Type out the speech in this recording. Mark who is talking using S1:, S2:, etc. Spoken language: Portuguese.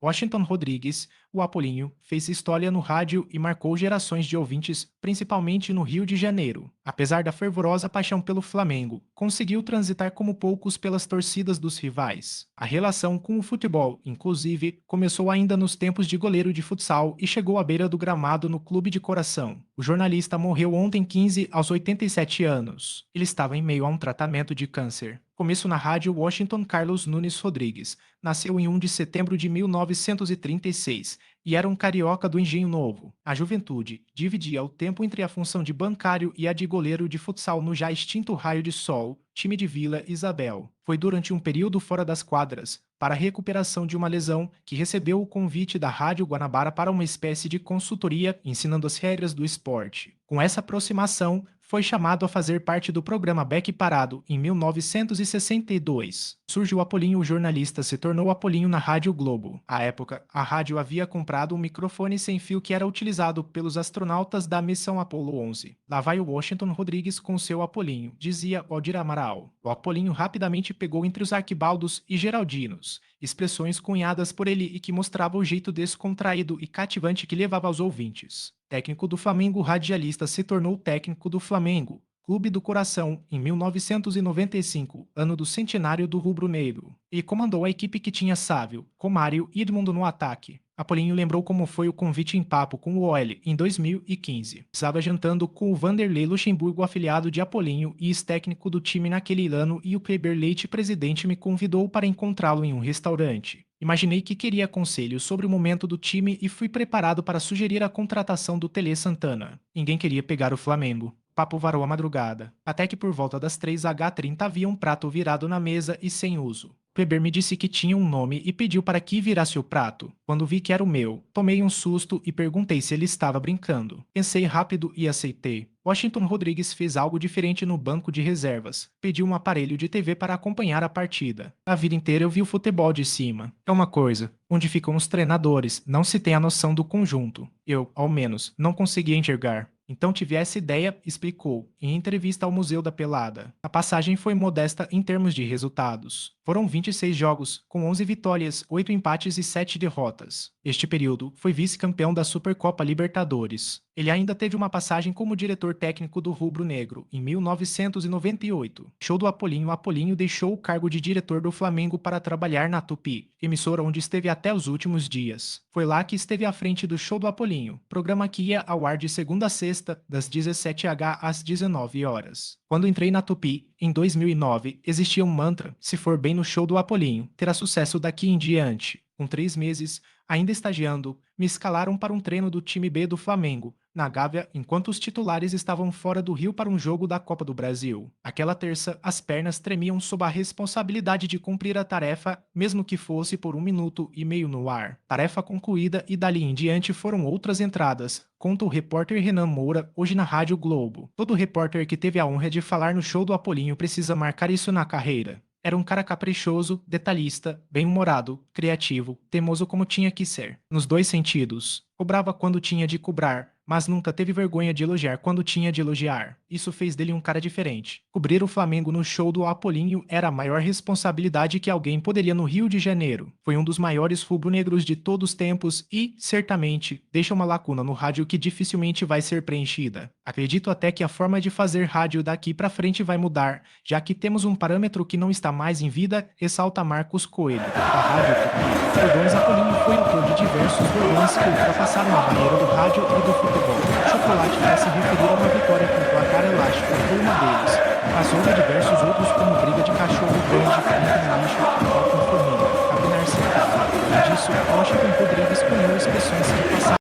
S1: Washington Rodrigues, o Apolinho, fez história no rádio e marcou gerações de ouvintes, principalmente no Rio de Janeiro. Apesar da fervorosa paixão pelo Flamengo, conseguiu transitar como poucos pelas torcidas dos rivais. A relação com o futebol, inclusive, começou ainda nos tempos de goleiro de futsal e chegou à beira do gramado no clube de coração. O jornalista morreu ontem 15 aos 87 anos. Ele estava em meio a um tratamento de câncer. Começo na rádio Washington Carlos Nunes Rodrigues. Nasceu em 1 de setembro de 1936 e era um carioca do Engenho Novo. A juventude dividia o tempo entre a função de bancário e a de goleiro de futsal no já extinto Raio de Sol, time de Vila Isabel. Foi durante um período fora das quadras, para a recuperação de uma lesão, que recebeu o convite da Rádio Guanabara para uma espécie de consultoria ensinando as regras do esporte. Com essa aproximação, foi chamado a fazer parte do programa Beck Parado em 1962. Surge o Apolinho, o jornalista se tornou Apolinho na Rádio Globo. À época, a rádio havia comprado um microfone sem fio que era utilizado pelos astronautas da missão Apollo 11. Lá vai o Washington Rodrigues com seu Apolinho, dizia Odir Amaral. O Apolinho rapidamente pegou entre os arquibaldos e geraldinos, expressões cunhadas por ele e que mostravam o jeito descontraído e cativante que levava aos ouvintes. Técnico do Flamengo, radialista se tornou técnico do Flamengo, Clube do Coração, em 1995, ano do centenário do rubro-negro, e comandou a equipe que tinha Sávio, Comário e Edmundo no ataque. Apolinho lembrou como foi o convite em papo com o OL em 2015. Estava jantando com o Vanderlei Luxemburgo, afiliado de Apolinho e ex-técnico do time naquele ano, e o Kleber Leite, presidente, me convidou para encontrá-lo em um restaurante. Imaginei que queria conselhos sobre o momento do time e fui preparado para sugerir a contratação do Tele Santana. Ninguém queria pegar o Flamengo. Papo varou a madrugada, até que por volta das 3h30 havia um prato virado na mesa e sem uso. Kleber me disse que tinha um nome e pediu para que virasse o prato. Quando vi que era o meu, tomei um susto e perguntei se ele estava brincando. Pensei rápido e aceitei. Washington Rodrigues fez algo diferente no banco de reservas. Pediu um aparelho de TV para acompanhar a partida. A vida inteira eu vi o futebol de cima. É uma coisa, onde ficam os treinadores, não se tem a noção do conjunto. Eu, ao menos, não conseguia enxergar. Então tive essa ideia, explicou, em entrevista ao Museu da Pelada. A passagem foi modesta em termos de resultados. Foram 26 jogos, com 11 vitórias, 8 empates e 7 derrotas. Este período foi vice-campeão da Supercopa Libertadores. Ele ainda teve uma passagem como diretor técnico do Rubro Negro, em 1998. Show do Apolinho, o Apolinho deixou o cargo de diretor do Flamengo para trabalhar na Tupi, emissora onde esteve até os últimos dias. Foi lá que esteve à frente do Show do Apolinho, programa que ia ao ar de segunda a sexta, das 17h às 19h. Quando entrei na Tupi, em 2009, existia um mantra: se for bem no Show do Apolinho, terá sucesso daqui em diante. Com 3 meses, ainda estagiando, me escalaram para um treino do time B do Flamengo, na Gávea, enquanto os titulares estavam fora do Rio para um jogo da Copa do Brasil. Aquela terça, as pernas tremiam sob a responsabilidade de cumprir a tarefa, mesmo que fosse por 1 minuto e meio no ar. Tarefa concluída e dali em diante foram outras entradas, conta o repórter Renan Moura, hoje na Rádio Globo. Todo repórter que teve a honra de falar no Show do Apolinho precisa marcar isso na carreira. Era um cara caprichoso, detalhista, bem-humorado, criativo, teimoso como tinha que ser. Nos dois sentidos. Cobrava quando tinha de cobrar, mas nunca teve vergonha de elogiar quando tinha de elogiar. Isso fez dele um cara diferente. Cobrir o Flamengo no Show do Apolinho era a maior responsabilidade que alguém poderia no Rio de Janeiro. Foi um dos maiores rubro-negros de todos os tempos e, certamente, deixa uma lacuna no rádio que dificilmente vai ser preenchida. Acredito até que a forma de fazer rádio daqui pra frente vai mudar, já que temos um parâmetro que não está mais em vida, ressalta Marcos Coelho, da Rádio Tupi. Cordões Apolinho foi autor de diversos verões que ultrapassaram a barreira do rádio e do futebol. Chocolate para se referir a uma vitória com placar elástico foi uma deles. Passou de diversos outros como briga de